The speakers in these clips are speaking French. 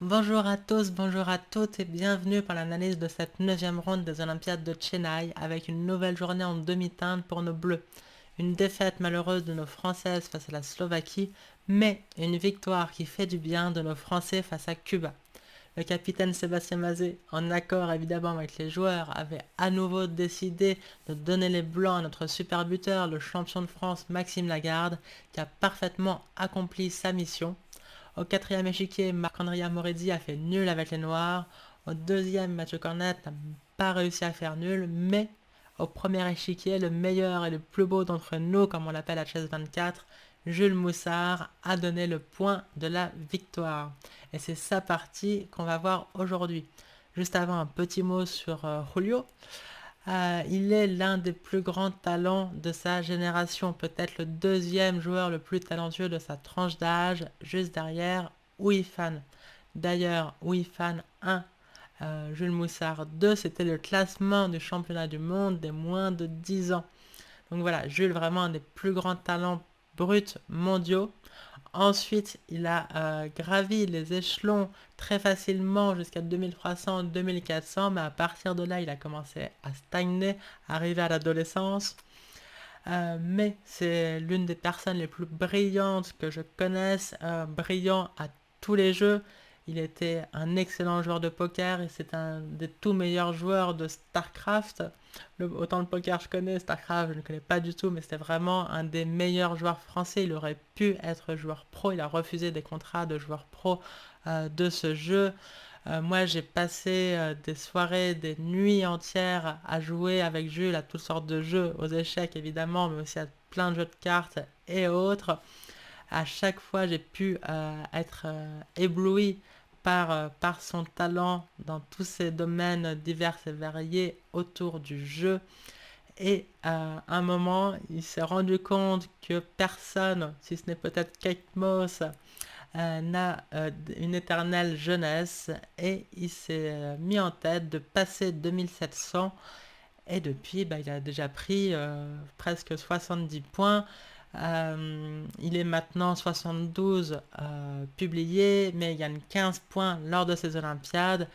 Bonjour à tous, bonjour à toutes et bienvenue pour l'analyse de cette neuvième ronde des Olympiades de Chennai avec une nouvelle journée en demi-teinte pour nos Bleus. Une défaite malheureuse de nos Françaises face à la Slovaquie, mais une victoire qui fait du bien de nos Français face à Cuba. Le capitaine Sébastien Mazet, en accord évidemment avec les joueurs, avait à nouveau décidé de donner les blancs à notre super buteur, le champion de France Maxime Lagarde, qui a parfaitement accompli sa mission. Au quatrième échiquier, Marc-André Morizzi a fait nul avec les Noirs. Au deuxième, Mathieu Cornette n'a pas réussi à faire nul, mais au premier échiquier, le meilleur et le plus beau d'entre nous, comme on l'appelle à Chess 24, Jules Moussard, a donné le point de la victoire. Et c'est sa partie qu'on va voir aujourd'hui. Juste avant, un petit mot sur Julio. Il est l'un des plus grands talents de sa génération, peut-être le deuxième joueur le plus talentueux de sa tranche d'âge, juste derrière Fan. D'ailleurs, Fan 1, Jules Moussard 2, c'était le classement du championnat du monde des moins de 10 ans. Donc voilà, Jules, vraiment un des plus grands talents bruts mondiaux. Ensuite, il a gravi les échelons très facilement jusqu'à 2300, 2400, mais à partir de là, il a commencé à stagner, arriver à l'adolescence. Mais c'est l'une des personnes les plus brillantes que je connaisse, brillant à tous les jeux. Il était un excellent joueur de poker et c'est un des tout meilleurs joueurs de StarCraft. Autant le poker je connais, StarCraft je ne connais pas du tout, mais c'était vraiment un des meilleurs joueurs français. Il aurait pu être joueur pro, il a refusé des contrats de joueur pro de ce jeu. Moi, j'ai passé des soirées, des nuits entières à jouer avec Jules à toutes sortes de jeux, aux échecs évidemment, mais aussi à plein de jeux de cartes et autres. À chaque fois, j'ai pu être ébloui par son talent dans tous ces domaines divers et variés autour du jeu. Et à un moment, il s'est rendu compte que personne, si ce n'est peut-être Kate Moss, n'a une éternelle jeunesse et il s'est mis en tête de passer 2700 et depuis il a déjà pris presque 70 points. Il est maintenant 72 publié mais il gagne 15 points lors de ces Olympiades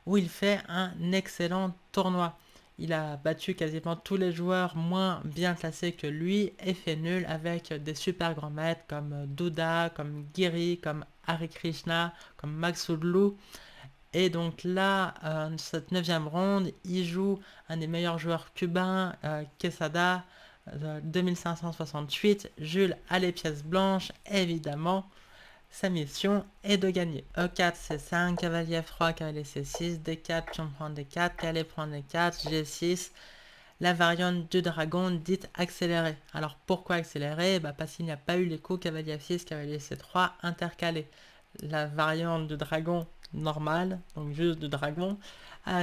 où il fait un excellent tournoi. Il a battu quasiment tous les joueurs moins bien classés que lui et fait nul avec des super grands maîtres comme Douda, comme Giri, comme Hari Krishna, comme Max Houdlou. Et donc là, cette neuvième ronde, il joue un des meilleurs joueurs cubains, Quesada, 2568. Jules a les pièces blanches, évidemment. Sa mission est de gagner. E4, C5, cavalier F3, cavalier C6, D4, pion prend D4, cavalier prend D4, G6, la variante du dragon dite accélérée. Alors pourquoi accélérée? Parce qu'il n'y a pas eu les coups cavalier F6, cavalier C3 intercalés. La variante du dragon normale, donc juste du dragon,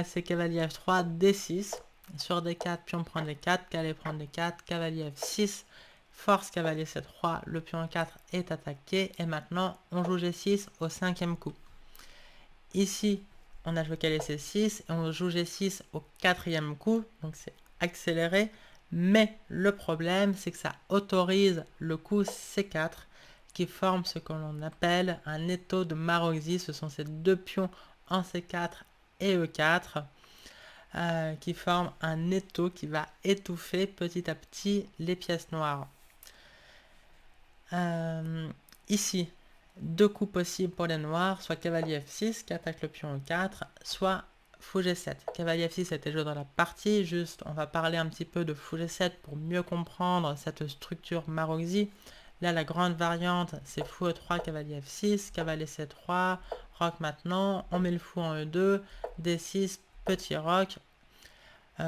c'est cavalier F3, D6. Sur D4, pion prend D4, cavalier prend D4, cavalier F6, force cavalier C3, le pion 4 est attaqué et maintenant on joue G6 au cinquième coup. Ici, on a joué cavalier C6 et on joue G6 au quatrième coup, donc c'est accéléré, mais le problème c'est que ça autorise le coup C4 qui forme ce que l'on appelle un étau de Maroczy. Ce sont ces deux pions en C4 et E4 qui forment un étau qui va étouffer petit à petit les pièces noires. Ici, deux coups possibles pour les noirs, soit cavalier F6 qui attaque le pion E4, soit fou G7. Cavalier F6 a été joué dans la partie, juste on va parler un petit peu de fou G7 pour mieux comprendre cette structure Maroczy. Là, la grande variante, c'est fou E3, cavalier F6, cavalier C3, roc maintenant, on met le fou en E2, D6, petit roc,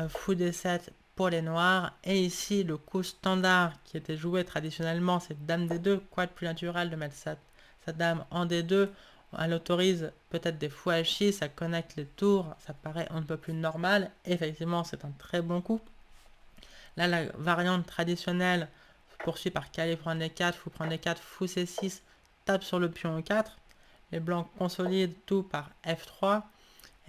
fou D7 pour les noirs. Et ici, le coup standard qui était joué traditionnellement, c'est dame D2. Quoi de plus naturel de mettre sa dame en D2? Elle autorise peut-être des fous H6, ça connecte les tours, ça paraît un peu plus normal. Effectivement, c'est un très bon coup. Là, la variante traditionnelle se poursuit par cavalier prend D4, fou prend D4, fou C6, tape sur le pion E4. Les blancs consolident tout par F3.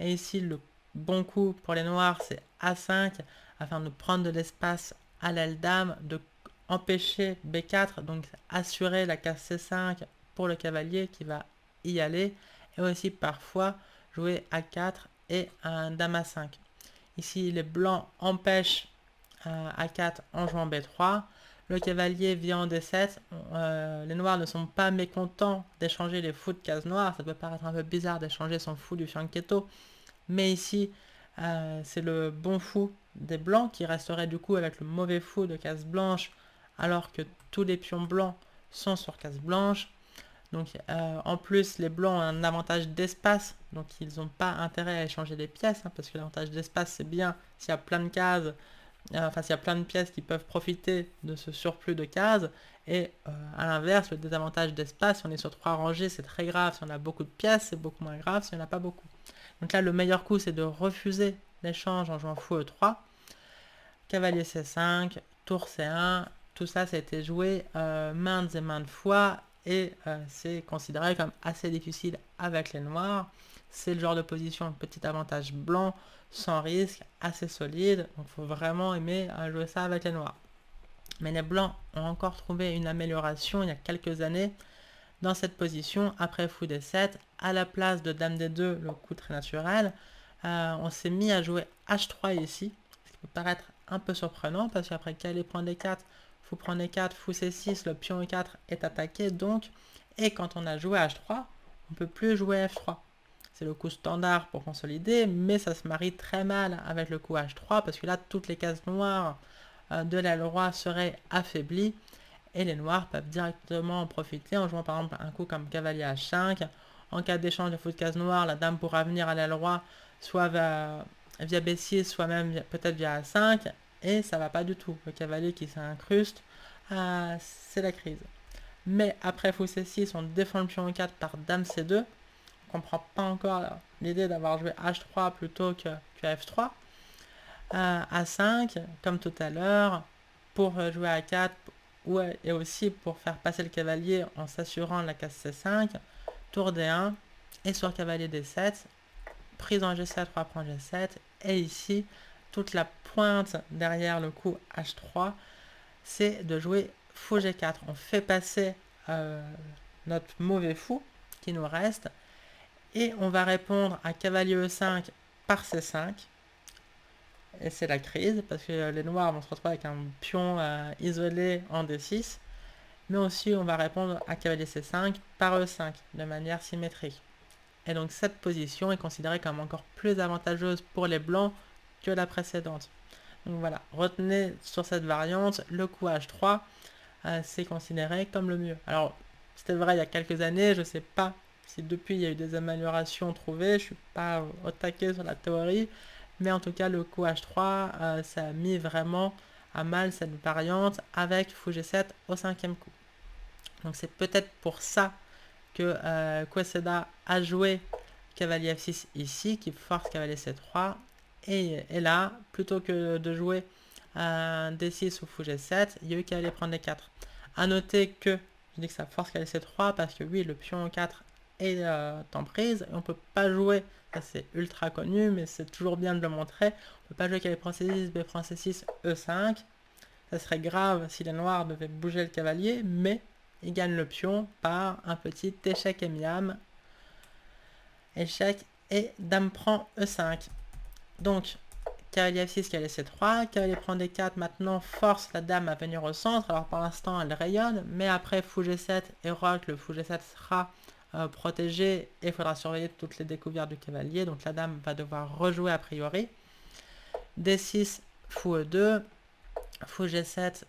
Et ici, le bon coup pour les noirs, c'est A5, afin de prendre de l'espace à l'aile dame, de empêcher B4, donc assurer la case C5 pour le cavalier qui va y aller. et aussi parfois jouer A4 et un dame A5. Ici, les blancs empêchent A4 en jouant B3. Le cavalier vient en D7. Les noirs ne sont pas mécontents d'échanger les fous de case noire. Ça peut paraître un peu bizarre d'échanger son fou du fianchetto. Mais ici, c'est le bon fou des blancs qui resterait du coup avec le mauvais fou de case blanche, alors que tous les pions blancs sont sur case blanche. Donc en plus, les blancs ont un avantage d'espace, donc ils n'ont pas intérêt à échanger des pièces, hein, parce que l'avantage d'espace, c'est bien s'il y a plein de cases, enfin s'il y a plein de pièces qui peuvent profiter de ce surplus de cases, et à l'inverse, le désavantage d'espace, si on est sur 3 rangées, c'est très grave, si on a beaucoup de pièces, c'est beaucoup moins grave si on n'a pas beaucoup. Donc là, le meilleur coup, c'est de refuser l'échange en jouant fou E3, cavalier C5, tour C1, tout ça, ça a été joué maintes et maintes fois, et c'est considéré comme assez difficile avec les noirs. C'est le genre de position, petit avantage blanc, sans risque, assez solide, donc il faut vraiment aimer jouer ça avec les noirs. Mais les blancs ont encore trouvé une amélioration il y a quelques années dans cette position, après fou D7, à la place de dame D2, le coup très naturel, on s'est mis à jouer H3 ici, ce qui peut paraître un peu surprenant, parce qu'après cavalier prend D4, fou prend D4, fou C6, le pion E4 est attaqué, donc, et quand on a joué H3, on ne peut plus jouer F3. C'est le coup standard pour consolider, mais ça se marie très mal avec le coup H3, parce que là, toutes les cases noires de l'aile roi seraient affaiblies, et les noirs peuvent directement en profiter en jouant par exemple un coup comme cavalier H5. En cas d'échange de fou de case noire, la dame pourra venir à l'aile roi soit via B6, soit même peut-être via A5, et ça va pas du tout. Le cavalier qui s'incruste, c'est la crise. Mais après fou C6, on défend le pion E4 par dame C2. On comprend pas encore l'idée d'avoir joué H3 plutôt que F3. A5, comme tout à l'heure, pour jouer A4, et aussi pour faire passer le cavalier en s'assurant la case C5, tour D1, et sur cavalier D7, prise en G7, roi prend G7, et ici, toute la pointe derrière le coup H3, c'est de jouer fou G4. On fait passer notre mauvais fou qui nous reste, et on va répondre à cavalier E5 par C5, et c'est la crise, parce que les noirs vont se retrouver avec un pion isolé en D6, mais aussi on va répondre à cavalier C5 par E5, de manière symétrique. Et donc cette position est considérée comme encore plus avantageuse pour les blancs que la précédente. Donc voilà, retenez sur cette variante, le coup H3, c'est considéré comme le mieux. Alors, c'était vrai il y a quelques années, je ne sais pas si depuis il y a eu des améliorations trouvées, je ne suis pas au taquet sur la théorie, mais en tout cas le coup H3, ça a mis vraiment à mal cette variante avec fou G7 au 5e coup. Donc c'est peut-être pour ça que Queseda a joué cavalier F6 ici, qui force cavalier C3, et là, plutôt que de jouer D6 ou fou G7, il y a eu cavalier prendre D4. A noter que, je dis que ça force cavalier C3, parce que oui, le pion 4 est en prise, et on peut pas jouer, ça c'est ultra connu, mais c'est toujours bien de le montrer, on peut pas jouer cavalier prend C6, B prend C6, E5, ça serait grave si les noirs devaient bouger le cavalier, mais il gagne le pion par un petit échec et miam. Échec et dame prend E5. Donc, cavalier F6, cavalier C3, cavalier prend D4, maintenant force la dame à venir au centre. Alors pour l'instant, elle rayonne, mais après fou G7 et roc, le fou G7 sera protégé et il faudra surveiller toutes les découvertes du cavalier. Donc la dame va devoir rejouer a priori. D6, fou E2, fou G7,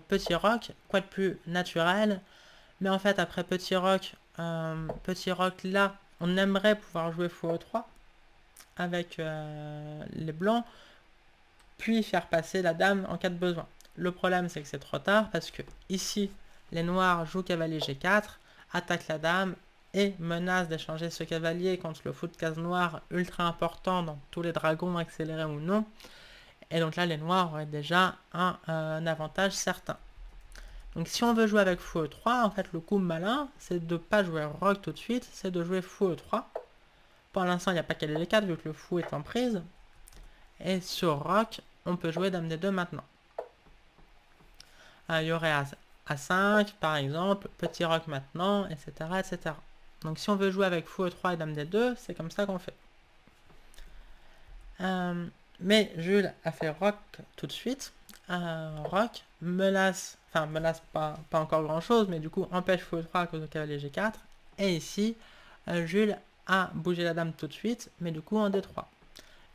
petit roc, quoi de plus naturel. Mais en fait, après petit roc là, on aimerait pouvoir jouer fou E3 avec les blancs, puis faire passer la dame en cas de besoin. Le problème, c'est que c'est trop tard, parce que ici, les noirs jouent cavalier G4, attaquent la dame, et menacent d'échanger ce cavalier contre le fou de case noire, ultra important dans tous les dragons, accélérés ou non. Et donc là, les noirs auraient déjà un avantage certain. Donc si on veut jouer avec fou E3, en fait, le coup malin, c'est de ne pas jouer roc tout de suite, c'est de jouer fou E3. Pour l'instant, il n'y a pas cavalier D4, vu que le fou est en prise. Et sur roc, on peut jouer dame D2 maintenant. Il y aurait A5, par exemple, petit roc maintenant, etc., etc. Donc si on veut jouer avec fou E3 et dame D2, c'est comme ça qu'on fait. Mais Jules a fait roc tout de suite. Roc menace pas encore grand chose, mais du coup empêche fou E3 à cause de cavalier G4. Et ici, Jules a bougé la dame tout de suite, mais du coup en D3.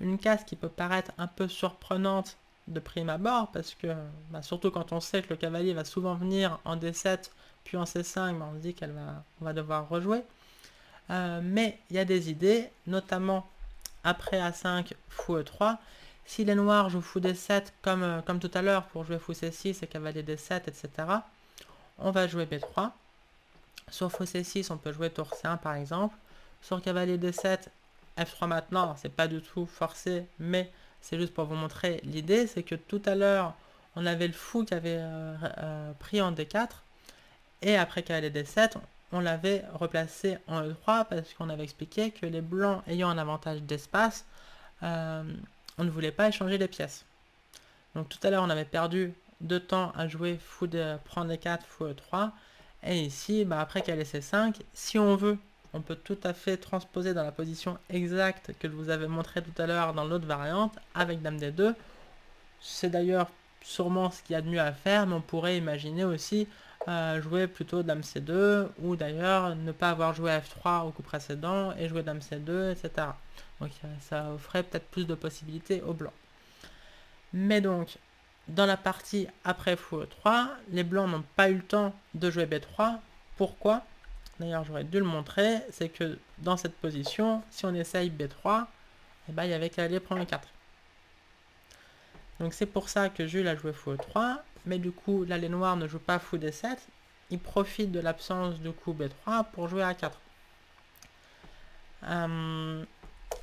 Une case qui peut paraître un peu surprenante de prime abord, parce que surtout quand on sait que le cavalier va souvent venir en D7 puis en C5, on se dit qu'on va devoir rejouer. Mais il y a des idées, notamment après A5, fou E3. Si les noirs jouent fou D7 comme tout à l'heure pour jouer fou C6 et cavalier D7, etc., on va jouer B3. Sur fou C6, on peut jouer tour C1 par exemple. Sur cavalier D7, F3 maintenant, c'est pas du tout forcé, mais c'est juste pour vous montrer l'idée, c'est que tout à l'heure, on avait le fou qui avait pris en D4, et après cavalier D7, on l'avait replacé en E3 parce qu'on avait expliqué que les blancs ayant un avantage d'espace, on ne voulait pas échanger les pièces. Donc tout à l'heure, on avait perdu de temps à jouer fou de prendre D4, fou E3, et ici, après cavalier C5, si on veut, on peut tout à fait transposer dans la position exacte que je vous avais montré tout à l'heure dans l'autre variante avec dame D2. C'est d'ailleurs sûrement ce qu'il y a de mieux à faire, mais on pourrait imaginer aussi jouer plutôt dame C2, ou d'ailleurs ne pas avoir joué F3 au coup précédent et jouer dame C2, etc. Donc ça offrait peut-être plus de possibilités aux blancs. Mais donc, dans la partie après fou E3, les blancs n'ont pas eu le temps de jouer B3. Pourquoi ? D'ailleurs, j'aurais dû le montrer, c'est que dans cette position, si on essaye B3, il y avait cavalier prend E4. Donc c'est pour ça que Jules a joué fou E3, mais du coup, là, les noirs ne jouent pas fou D7, ils profitent de l'absence du coup B3 pour jouer A4.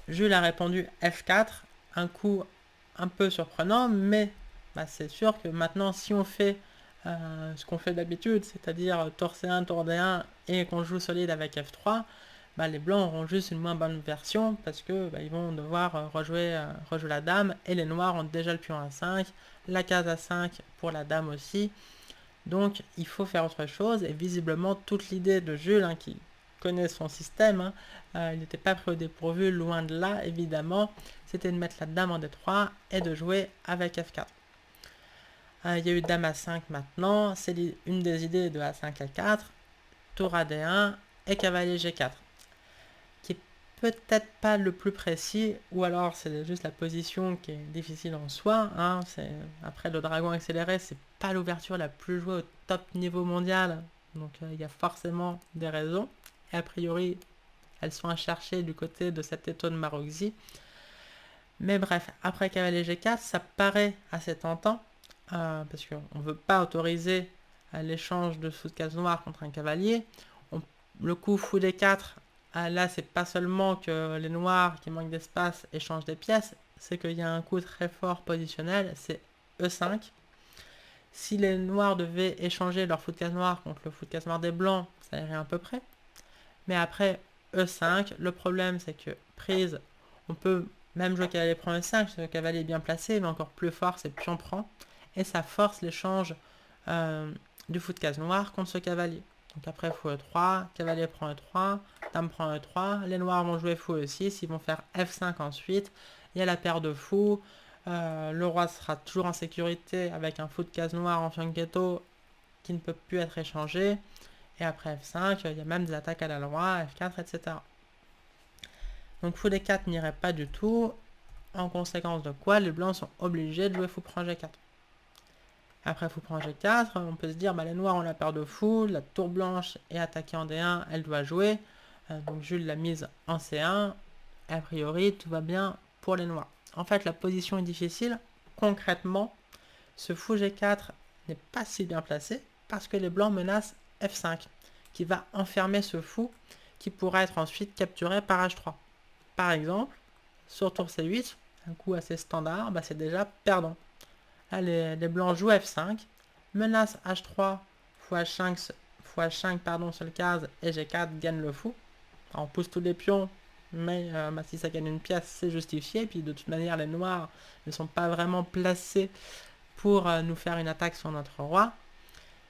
Jules a répondu F4, un coup un peu surprenant, mais c'est sûr que maintenant, si on fait ce qu'on fait d'habitude, c'est-à-dire tour C1, tour D1, et qu'on joue solide avec F3, les blancs auront juste une moins bonne version, parce que ils vont devoir rejouer la dame, et les noirs ont déjà le pion A5, la case A5 pour la dame aussi, donc il faut faire autre chose, et visiblement toute l'idée de Jules, qui connaît son système, il n'était pas pris au dépourvu, loin de là, évidemment, c'était de mettre la dame en D3 et de jouer avec F4. Il y a eu dame A5 maintenant, c'est une des idées de A5 A4, tour AD1 et cavalier G4, qui est peut-être pas le plus précis, ou alors c'est juste la position qui est difficile en soi. Après le dragon accéléré, c'est pas l'ouverture la plus jouée au top niveau mondial, donc il y a forcément des raisons, et a priori elles sont à chercher du côté de cet étau de Maroczy. Mais bref, après cavalier G4, ça paraît assez tentant, parce qu'on ne veut pas autoriser l'échange de fou de case noire contre un cavalier. Le coup fou D4, là c'est pas seulement que les noirs qui manquent d'espace échangent des pièces, c'est qu'il y a un coup très fort positionnel, c'est E5. Si les noirs devaient échanger leur fou de case noire contre le fou de case noire des blancs, ça irait à peu près. Mais après E5, le problème c'est que prise, on peut même jouer cavalier prend E5, si le cavalier est bien placé, mais encore plus fort c'est pion prend, et ça force l'échange du fou de case noire contre ce cavalier. Donc après fou E3, cavalier prend E3, dame prend E3, les noirs vont jouer fou E6, ils vont faire F5 ensuite, il y a la paire de fous, le roi sera toujours en sécurité avec un fou de case noire en fianchetto qui ne peut plus être échangé, et après F5, il y a même des attaques à la loi, F4, etc. Donc fou D4 n'irait pas du tout, en conséquence de quoi les blancs sont obligés de jouer fou prend G4. Après fou prend G4, on peut se dire les noirs ont la paire de fous, la tour blanche est attaquée en D1, elle doit jouer, donc Jules l'a mise en C1, a priori tout va bien pour les noirs. En fait la position est difficile, concrètement ce fou G4 n'est pas si bien placé parce que les blancs menacent F5 qui va enfermer ce fou qui pourra être ensuite capturé par H3. Par exemple, sur tour C8, un coup assez standard, c'est déjà perdant. Là, les blancs jouent F5, menace H3, fou H5 seule case, et G4 gagne le fou. Alors, on pousse tous les pions, mais si ça gagne une pièce, c'est justifié. Puis de toute manière, les noirs ne sont pas vraiment placés pour nous faire une attaque sur notre roi.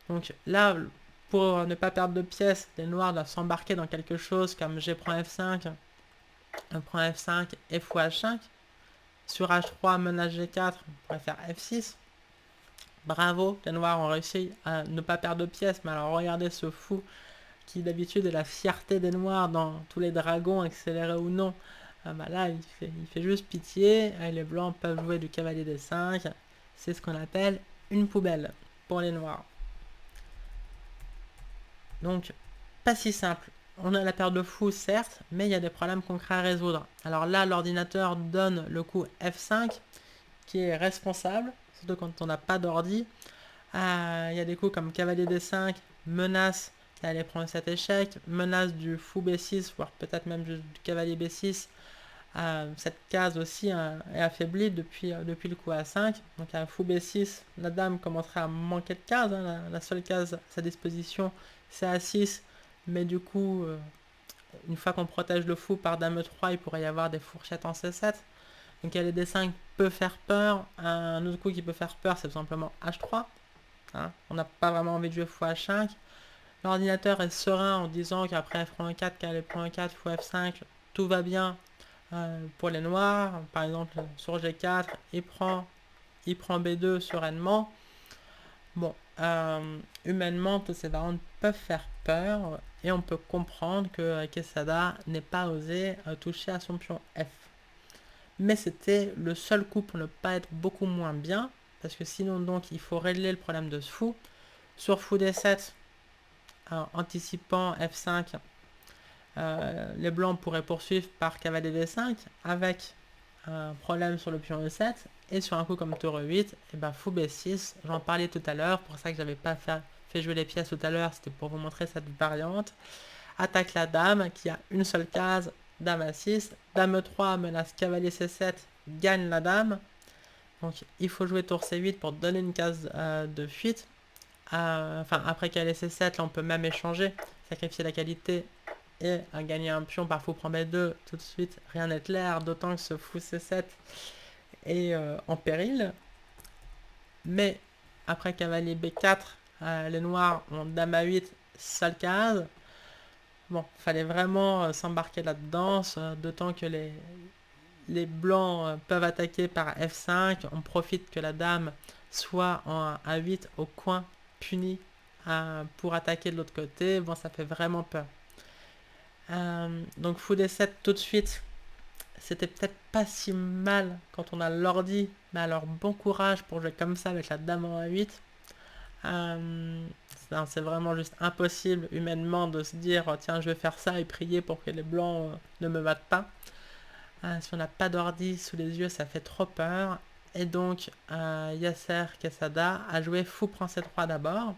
Donc là, Pour ne pas perdre de pièces, les noirs doivent s'embarquer dans quelque chose comme G prend F5, on prend F5 et fou H5. Sur H3, menace G4, on pourrait faire F6. Bravo, les noirs ont réussi à ne pas perdre de pièces, mais alors regardez ce fou qui d'habitude est la fierté des noirs dans tous les dragons, accélérés ou non. Là, il fait juste pitié, et les blancs peuvent jouer du cavalier D5, c'est ce qu'on appelle une poubelle pour les noirs. Donc, pas si simple. On a la paire de fous, certes, mais il y a des problèmes concrets à résoudre. Alors là, l'ordinateur donne le coup F5, qui est responsable, surtout quand on n'a pas d'ordi. Il y a des coups comme cavalier D5, menace d'aller prendre cet échec, menace du fou B6, voire peut-être même du cavalier B6. Cette case aussi est affaiblie depuis le coup A5. Donc un fou B6, la dame commencerait à manquer de cases. La seule case à sa disposition, c'est A6. Mais du coup, une fois qu'on protège le fou par dame E3, il pourrait y avoir des fourchettes en C7. Donc cavalier D5 peut faire peur. Un autre coup qui peut faire peur, c'est tout simplement H3. On n'a pas vraiment envie de jouer fou H5. L'ordinateur est serein en disant qu'après F4, cavalier F4, fou F5, tout va bien pour les noirs. Par exemple, sur G4, il prend B2 sereinement. Bon, humainement, toutes ces variantes peuvent faire peur et on peut comprendre que Quesada n'ait pas osé toucher à son pion F. Mais c'était le seul coup pour ne pas être beaucoup moins bien, parce que sinon donc il faut régler le problème de ce fou. Sur fou D7, anticipant F5, les blancs pourraient poursuivre par cavalier D5 avec un problème sur le pion E7, et sur un coup comme tour E8, et ben fou B6, j'en parlais tout à l'heure, pour ça que j'avais pas fait jouer les pièces tout à l'heure, c'était pour vous montrer cette variante. Attaque la dame qui a une seule case, dame A6, dame E3 menace cavalier C7, gagne la dame. Donc il faut jouer tour C8 pour donner une case de fuite. Après cavalier C7, là on peut même échanger, sacrifier la qualité et gagner un pion par fou prend B2, tout de suite rien n'est clair, d'autant que ce fou C7 est en péril. Mais après cavalier B4, les noirs ont dame A8, seule case. Bon, fallait vraiment s'embarquer là-dedans, d'autant que les blancs peuvent attaquer par F5, on profite que la dame soit en A8 au coin, puni pour attaquer de l'autre côté. Bon, ça fait vraiment peur. Donc fou D7 tout de suite, c'était peut-être pas si mal quand on a l'ordi, mais alors bon courage pour jouer comme ça avec la dame en A8. C'est vraiment juste impossible humainement de se dire tiens je vais faire ça et prier pour que les blancs ne me battent pas. Si on n'a pas d'ordi sous les yeux, ça fait trop peur. Et donc Yasser Quesada a joué fou prend C3 d'abord,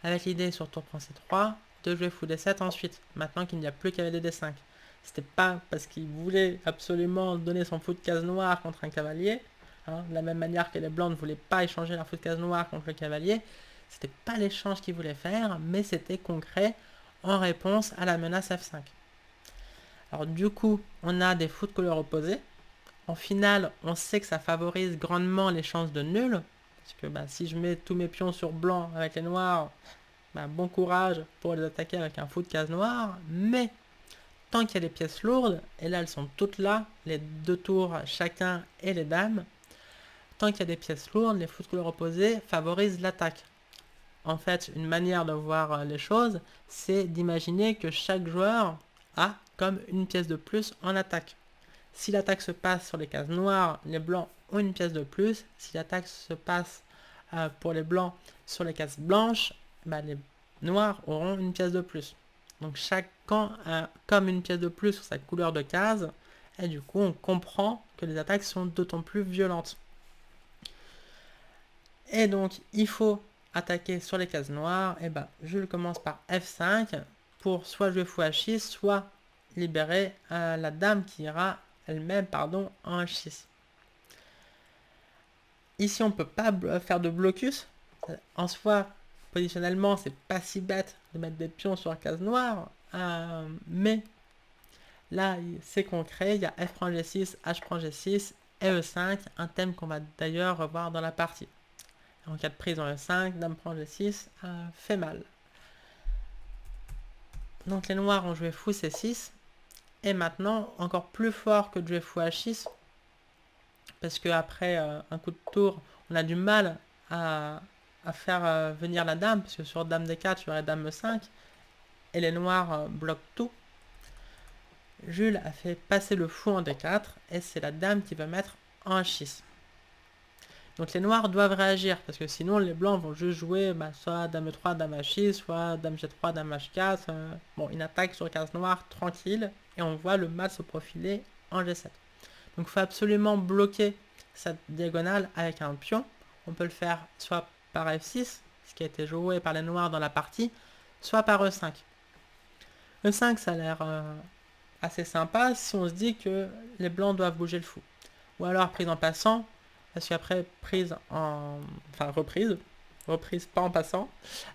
avec l'idée sur tour prend C3 de jouer fou D7 ensuite, maintenant qu'il n'y a plus cavalier D5. C'était pas parce qu'il voulait absolument donner son fou de case noire contre un cavalier, de la même manière que les blancs ne voulaient pas échanger leur fou de case noire contre le cavalier. C'était pas l'échange qu'ils voulaient faire, mais c'était concret en réponse à la menace F5. Alors du coup, on a des fous de couleur opposée. En finale, on sait que ça favorise grandement les chances de nul, parce que si je mets tous mes pions sur blanc avec les noirs, bon courage pour les attaquer avec un fou de case noire, mais tant qu'il y a des pièces lourdes, et là elles sont toutes là, les deux tours chacun et les dames, tant qu'il y a des pièces lourdes, les fous de couleur opposée favorisent l'attaque. En fait, une manière de voir les choses, c'est d'imaginer que chaque joueur a comme une pièce de plus en attaque. Si l'attaque se passe sur les cases noires, les blancs ont une pièce de plus. Si l'attaque se passe pour les blancs sur les cases blanches, les noirs auront une pièce de plus. Donc chaque camp a comme une pièce de plus sur sa couleur de case, et du coup on comprend que les attaques sont d'autant plus violentes. Et donc il faut attaquer sur les cases noires, et je commence par F5 pour soit jouer fou H6, soit libérer la dame qui ira elle-même en H6. Ici on peut pas faire de blocus, en soi positionnellement c'est pas si bête de mettre des pions sur la case noire, mais là c'est concret, il y a F prend G6, H prend G6 et E5, un thème qu'on va d'ailleurs revoir dans la partie. En cas de prise en E5, dame prend G6 fait mal. Donc les noirs ont joué fou C6. Et maintenant, encore plus fort que de jouer fou H6, parce qu'après un coup de tour, on a du mal à faire venir la dame, parce que sur dame D4, il y aurait dame E5, et les noirs bloquent tout. Jules a fait passer le fou en D4, et c'est la dame qui va mettre en H6. Donc les noirs doivent réagir, parce que sinon les blancs vont juste jouer soit dame E3, dame H6, soit dame G3, dame H4. Bon, une attaque sur case noire tranquille, et on voit le mat se profiler en G7. Donc il faut absolument bloquer cette diagonale avec un pion. On peut le faire soit par F6, ce qui a été joué par les noirs dans la partie, soit par E5. E5, ça a l'air assez sympa si on se dit que les blancs doivent bouger le fou. Ou alors prise en passant, parce qu'après prise en... enfin reprise pas en passant,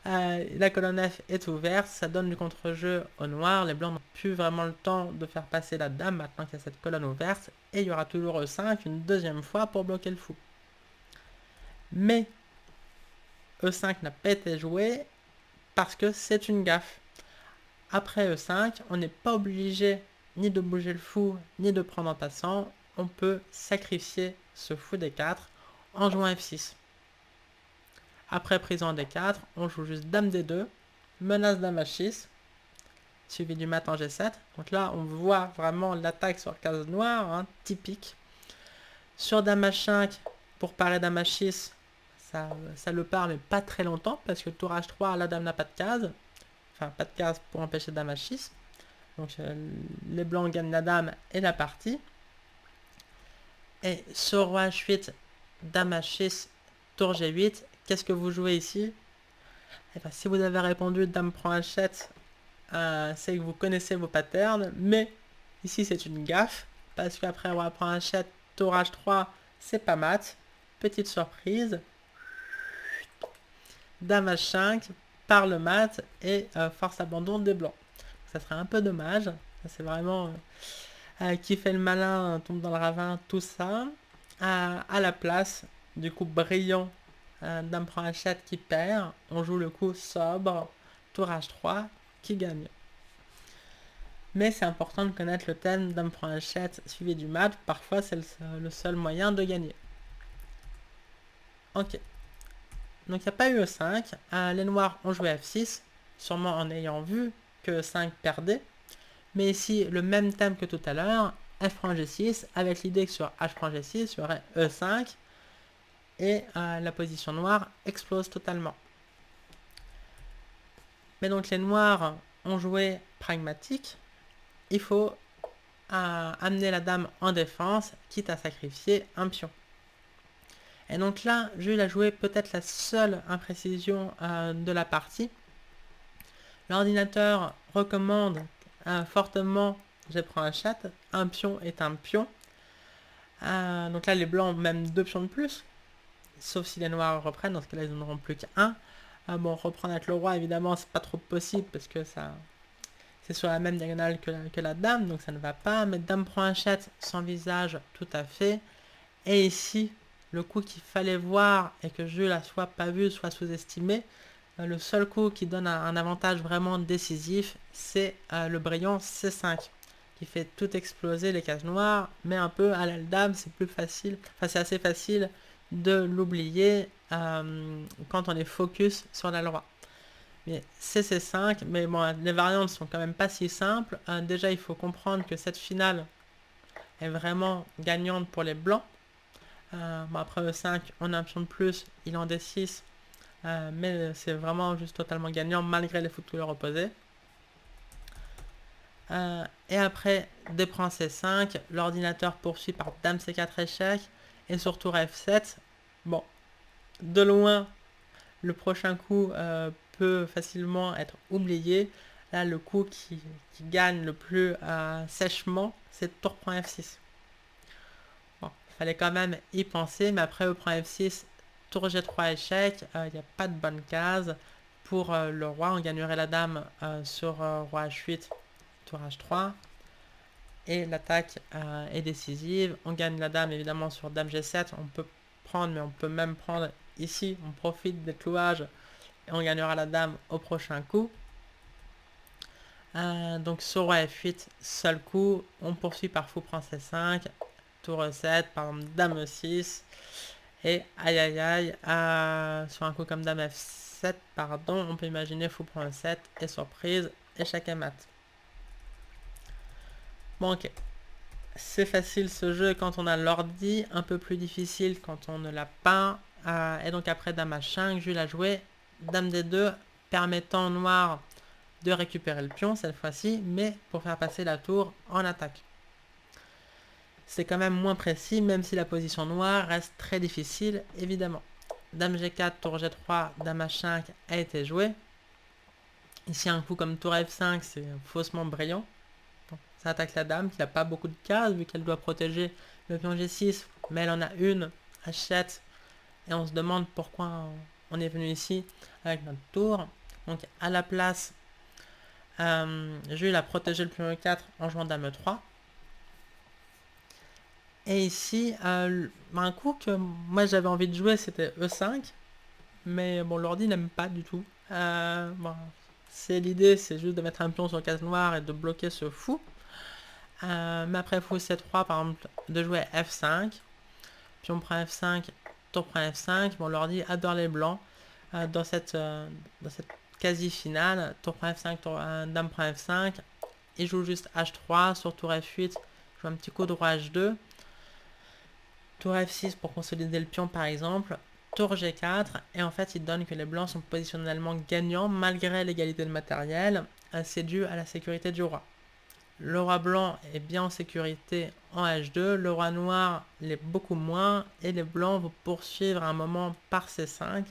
la colonne F est ouverte, ça donne du contre-jeu aux noirs, les blancs n'ont plus vraiment le temps de faire passer la dame maintenant qu'il y a cette colonne ouverte, et il y aura toujours E5 une deuxième fois pour bloquer le fou. Mais E5 n'a pas été joué parce que c'est une gaffe. Après E5, on n'est pas obligé ni de bouger le fou, ni de prendre en passant, on peut sacrifier ce fou D4 en jouant F6. Après prise en D4, on joue juste dame D2, menace dame H6, suivi du mat en G7. Donc là, on voit vraiment l'attaque sur case noire, typique. Sur dame H5, pour parer dame H6, ça le part, mais pas très longtemps, parce que tour H3, la dame n'a pas de case. Enfin, pas de case pour empêcher dame H6. Donc les blancs gagnent la dame et la partie. Et sur roi H8, dame H6, tour G8, qu'est-ce que vous jouez ici? Eh bien, si vous avez répondu dame prend H7, c'est que vous connaissez vos patterns, mais ici c'est une gaffe, parce qu'après roi prend H7, tour H3, c'est pas mat. Petite surprise, dame H5, par le mat et force abandon des blancs. Ça serait un peu dommage, c'est vraiment qui fait le malin, tombe dans le ravin, tout ça. À la place du coup brillant, dame prend H7 qui perd, on joue le coup sobre, tour H3 qui gagne. Mais c'est important de connaître le thème dame prend H7 suivi du mat, parfois c'est le seul moyen de gagner. Ok. Donc il n'y a pas eu E5, les noirs ont joué F6, sûrement en ayant vu que E5 perdait. Mais ici, le même thème que tout à l'heure, F prend G6, avec l'idée que sur H prend G6, il y aurait E5, et la position noire explose totalement. Mais donc les noirs ont joué pragmatique, il faut amener la dame en défense, quitte à sacrifier un pion. Et donc là, Jules a joué peut-être la seule imprécision de la partie. L'ordinateur recommande fortement, je prends un chat, un pion est un pion. Donc là, les blancs ont même 2 pions de plus, sauf si les noirs reprennent, dans ce cas-là, ils n'en auront plus qu'un. Bon, reprendre avec le roi, évidemment, c'est pas trop possible, parce que c'est sur la même diagonale que la dame, donc ça ne va pas. Mais dame prend un chat, s'envisage tout à fait. Et ici, le coup qu'il fallait voir, et que Jules a soit pas vu, soit sous-estimé, le seul coup qui donne un avantage vraiment décisif, c'est le brillant C5, qui fait tout exploser les cases noires, mais un peu à l'aile dame, c'est plus facile, enfin c'est assez facile de l'oublier quand on est focus sur l'aile roi. Mais c'est C5, mais bon, les variantes sont quand même pas si simples. Déjà, il faut comprendre que cette finale est vraiment gagnante pour les blancs. Bon, après E5, on a un pion de plus, il en D6, mais c'est vraiment juste totalement gagnant malgré les fous de couleur opposés. Et après, D prend C5, l'ordinateur poursuit par Dame C4 échec, et sur tour F7. Bon, de loin, le prochain coup peut facilement être oublié. Là, le coup qui gagne le plus sèchement, c'est tour prend F6. Bon, il fallait quand même y penser, mais après E prend F6, tour G3 échec, il n'y a pas de bonne case. Pour le roi, on gagnerait la dame sur roi H8, tour H3. Et l'attaque est décisive. On gagne la dame évidemment sur dame G7. On peut prendre, mais on peut même prendre ici. On profite des clouages et on gagnera la dame au prochain coup. Donc sur roi F8, seul coup, on poursuit par fou prend C5, tour E7, par exemple dame E6, et aïe aïe aïe, sur un coup comme dame F7, pardon, on peut imaginer fou prend E7, et surprise, échec et mat. Bon ok, c'est facile ce jeu quand on a l'ordi, un peu plus difficile quand on ne l'a pas. Et donc après dame H5, Jules a joué dame D2, permettant au noir de récupérer le pion cette fois-ci, mais pour faire passer la tour en attaque. C'est quand même moins précis, même si la position noire reste très difficile, évidemment. Dame G4, tour G3, dame H5 a été joué. Ici, un coup comme tour F5, c'est faussement brillant. Bon, ça attaque la dame, qui n'a pas beaucoup de cases, vu qu'elle doit protéger le pion G6, mais elle en a une, H7, et on se demande pourquoi on est venu ici avec notre tour. Donc à la place, Jules a protégé le pion E4 en jouant dame E3. Et ici, un coup que moi j'avais envie de jouer, c'était E5. Mais bon, l'ordi n'aime pas du tout. Bon, l'idée, c'est juste de mettre un pion sur case noire et de bloquer ce fou. Mais après fou C3, par exemple, de jouer F5. Pion prend F5, tour prend F5. Bon, l'ordi adore les blancs. Dans cette quasi-finale, tour prend F5, dame prend F5. Il joue juste H3 sur tour F8. Joue un petit coup de roi H2. Tour F6 pour consolider le pion par exemple, tour G4, et en fait il donne que les blancs sont positionnellement gagnants malgré l'égalité de matériel, c'est dû à la sécurité du roi. Le roi blanc est bien en sécurité en H2, le roi noir l'est beaucoup moins, et les blancs vont poursuivre un moment par C5,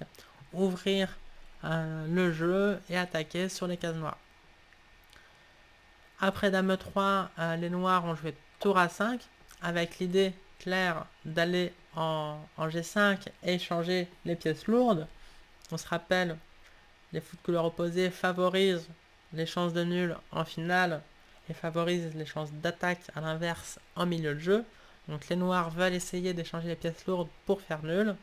ouvrir le jeu et attaquer sur les cases noires. Après dame E3, les noirs ont joué tour A5, avec l'idée claire d'aller en G5 et échanger les pièces lourdes. On se rappelle, les fous de couleur opposée favorisent les chances de nul en finale et favorisent les chances d'attaque à l'inverse en milieu de jeu. Donc les noirs veulent essayer d'échanger les pièces lourdes pour faire nul.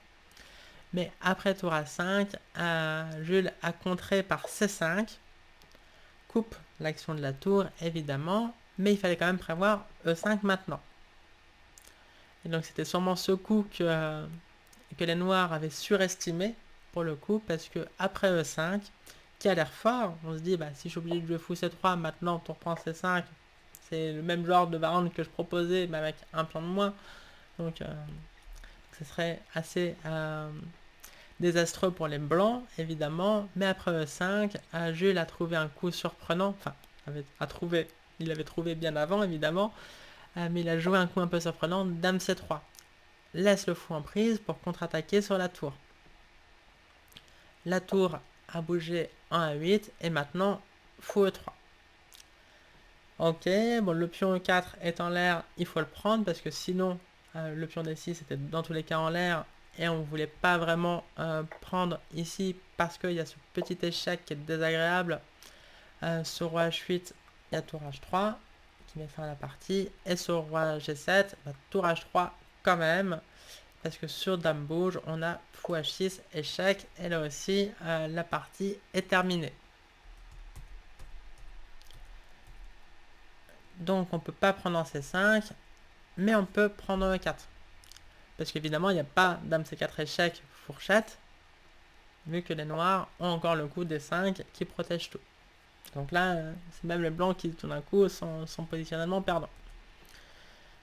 Mais après tour A5, Jules a contré par C5, coupe l'action de la tour évidemment, mais il fallait quand même prévoir E5 maintenant. Et donc c'était sûrement ce coup que les noirs avaient surestimé pour le coup, parce que après E5, qui a l'air fort, on se dit bah si je suis obligé de jouer fou C3 maintenant pour prendre C5, c'est le même genre de variante que je proposais mais avec un pion de moins, donc ce serait assez désastreux pour les blancs évidemment. Mais après E5, Jules a trouvé un coup surprenant, enfin il avait trouvé bien avant évidemment, mais il a joué un coup un peu surprenant, dame C3. Laisse le fou en prise pour contre-attaquer sur la tour. La tour a bougé en A8 et maintenant fou E3. Ok, bon le pion E4 est en l'air, il faut le prendre parce que sinon le pion D6 était dans tous les cas en l'air et on ne voulait pas vraiment prendre ici parce qu'il y a ce petit échec qui est désagréable. Sur roi H8, il y a tour H3 qui met fin à la partie, et sur roi G7, tour H3 quand même, parce que sur dame bouge, on a fou H6, échec, et là aussi, la partie est terminée. Donc on peut pas prendre en C5, mais on peut prendre en E4. Parce qu'évidemment, il n'y a pas dame C4 échec, fourchette, vu que les noirs ont encore le coup des 5 qui protège tout. Donc là, c'est même les blancs qui, tout d'un coup, sont positionnellement perdants.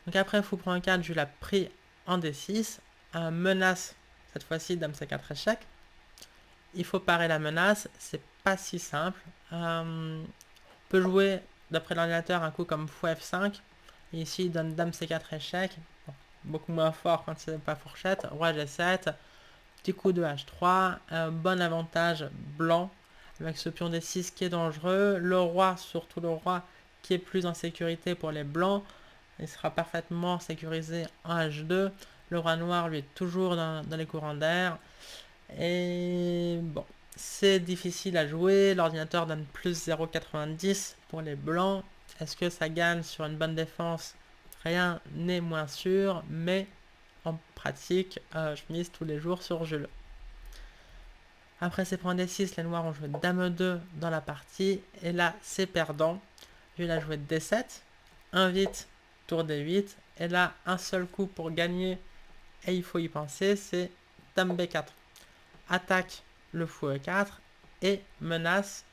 Donc après, fou prend 4, je l'ai pris en D6. Menace, cette fois-ci, dame C4 échec. Il faut parer la menace, c'est pas si simple. On peut jouer, d'après l'ordinateur, un coup comme fou F5. Et ici, il donne dame C4 échec. Bon, beaucoup moins fort quand c'est pas fourchette. Roi G7. Petit coup de H3. Bon avantage blanc avec ce pion D6 qui est dangereux. Le roi, surtout le roi, qui est plus en sécurité pour les blancs. Il sera parfaitement sécurisé en H2. Le roi noir, lui, est toujours dans les courants d'air. Et bon, c'est difficile à jouer. L'ordinateur donne plus 0,90 pour les blancs. Est-ce que ça gagne sur une bonne défense? Rien n'est moins sûr, mais en pratique, je mise tous les jours sur Jules. Après ces points D6, les noirs ont joué Dame 2 dans la partie. Et là, c'est perdant. Il a joué D7. Invite, tour D8. Et là, un seul coup pour gagner, et il faut y penser, c'est Dame B4. Attaque le fou E4 et menace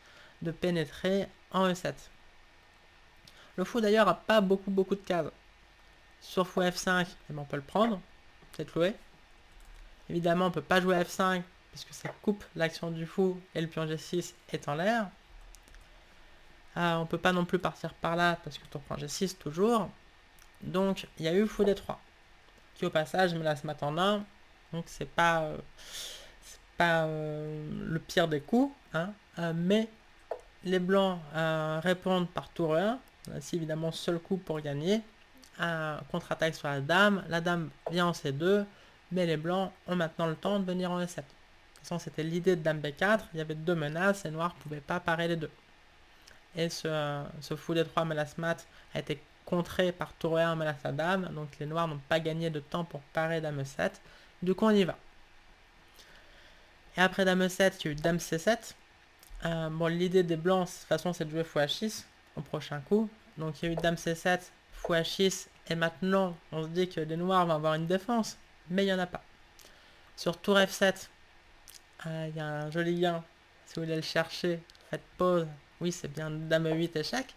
de pénétrer en E7. Le fou d'ailleurs a pas beaucoup de cases. Sur fou F5, eh ben, on peut le prendre, c'est cloué. Évidemment, on peut pas jouer F5 puisque ça coupe l'action du fou et le pion G6 est en l'air. On peut pas non plus partir par là parce que tour prend G6 toujours. Donc il y a eu fou D3 qui au passage menace mat en 1. Donc c'est pas le pire des coups, hein, mais les blancs répondent par tour 1. C'est évidemment seul coup pour gagner. Contre-attaque sur la dame vient en C2, mais les blancs ont maintenant le temps de venir en E7. De toute façon, c'était l'idée de dame B4, il y avait deux menaces, et noirs ne pouvaient pas parer les deux. Et ce fou D3 menace mat a été contré par tour 1 menace la dame, donc les noirs n'ont pas gagné de temps pour parer dame E7. Du coup, on y va. Et après dame E7, il y a eu dame C7. Bon, l'idée des blancs, de toute façon, c'est de jouer fou H6 au prochain coup. Donc il y a eu dame C7, fou H6, et maintenant, on se dit que les noirs vont avoir une défense, mais il n'y en a pas. Sur tour F7, il y a un joli gain. Si vous voulez le chercher, faites pause. Oui, c'est bien dame E8 échec.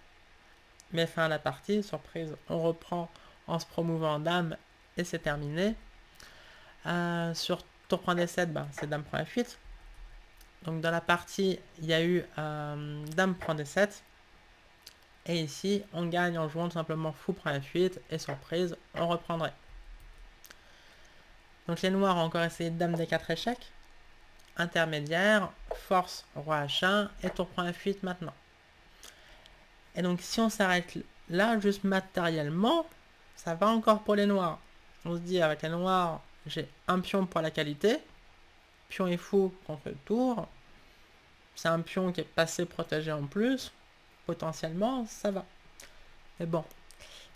Mais fin à la partie, surprise, on reprend en se promouvant en dame, et c'est terminé. Sur tour prend D7, c'est dame prend F8. Donc dans la partie, il y a eu dame prend D7. Et ici, on gagne en jouant tout simplement fou prend F8. Et surprise, on reprendrait. Donc les noirs ont encore essayé dame D4 échec. Intermédiaire, force, roi H1 et tour prend F8 maintenant. Et donc si on s'arrête là, juste matériellement, ça va encore pour les noirs. On se dit avec les noirs, j'ai un pion pour la qualité. Pion et fou contre le tour. C'est un pion qui est passé protégé en plus. Potentiellement, ça va. Mais bon,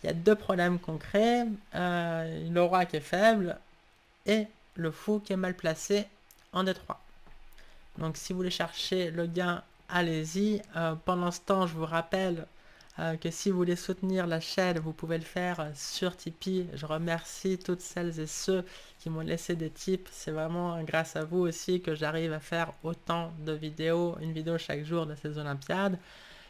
il y a deux problèmes concrets. Le roi qui est faible et le fou qui est mal placé en D3. Donc si vous voulez chercher le gain, allez-y. Pendant ce temps, je vous rappelle que si vous voulez soutenir la chaîne, vous pouvez le faire sur Tipeee. Je remercie toutes celles et ceux qui m'ont laissé des tips. C'est vraiment grâce à vous aussi que j'arrive à faire autant de vidéos, une vidéo chaque jour de ces Olympiades.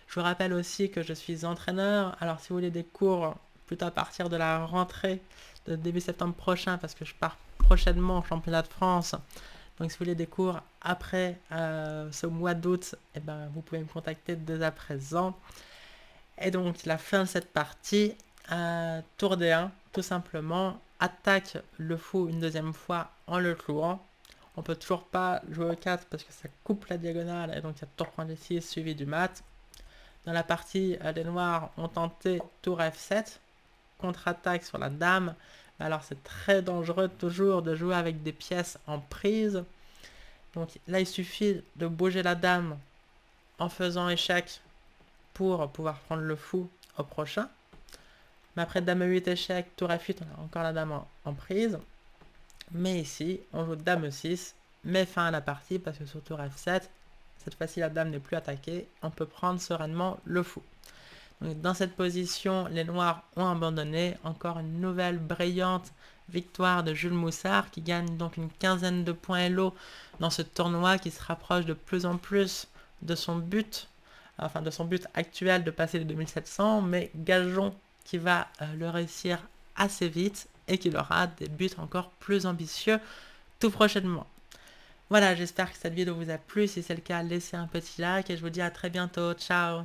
Je vous rappelle aussi que je suis entraîneur. Alors si vous voulez des cours plutôt à partir de la rentrée de début septembre prochain, parce que je pars prochainement au championnat de France. Donc si vous voulez des cours après ce mois d'août, eh ben, vous pouvez me contacter dès à présent. Et donc la fin de cette partie, tour D1, tout simplement, attaque le fou une deuxième fois en le clouant. On peut toujours pas jouer au 4 parce que ça coupe la diagonale, et donc il y a tour prend D6 suivi du mat. Dans la partie, les noirs ont tenté tour F7, contre-attaque sur la dame. Alors c'est très dangereux toujours de jouer avec des pièces en prise. Donc là il suffit de bouger la dame en faisant échec pour pouvoir prendre le fou au prochain. Mais après dame 8 échec, tour F8, on a encore la dame en prise. Mais ici, on joue dame 6, met fin à la partie parce que sur tour F7, cette fois-ci la dame n'est plus attaquée, on peut prendre sereinement le fou. Donc, dans cette position, les noirs ont abandonné. Encore une nouvelle brillante victoire de Jules Moussard qui gagne donc une quinzaine de points Elo dans ce tournoi qui se rapproche de plus en plus de son but, enfin de son but actuel de passer les 2700, mais gageons qu'il va le réussir assez vite et qu'il aura des buts encore plus ambitieux tout prochainement. Voilà, j'espère que cette vidéo vous a plu. Si c'est le cas, laissez un petit like et je vous dis à très bientôt. Ciao!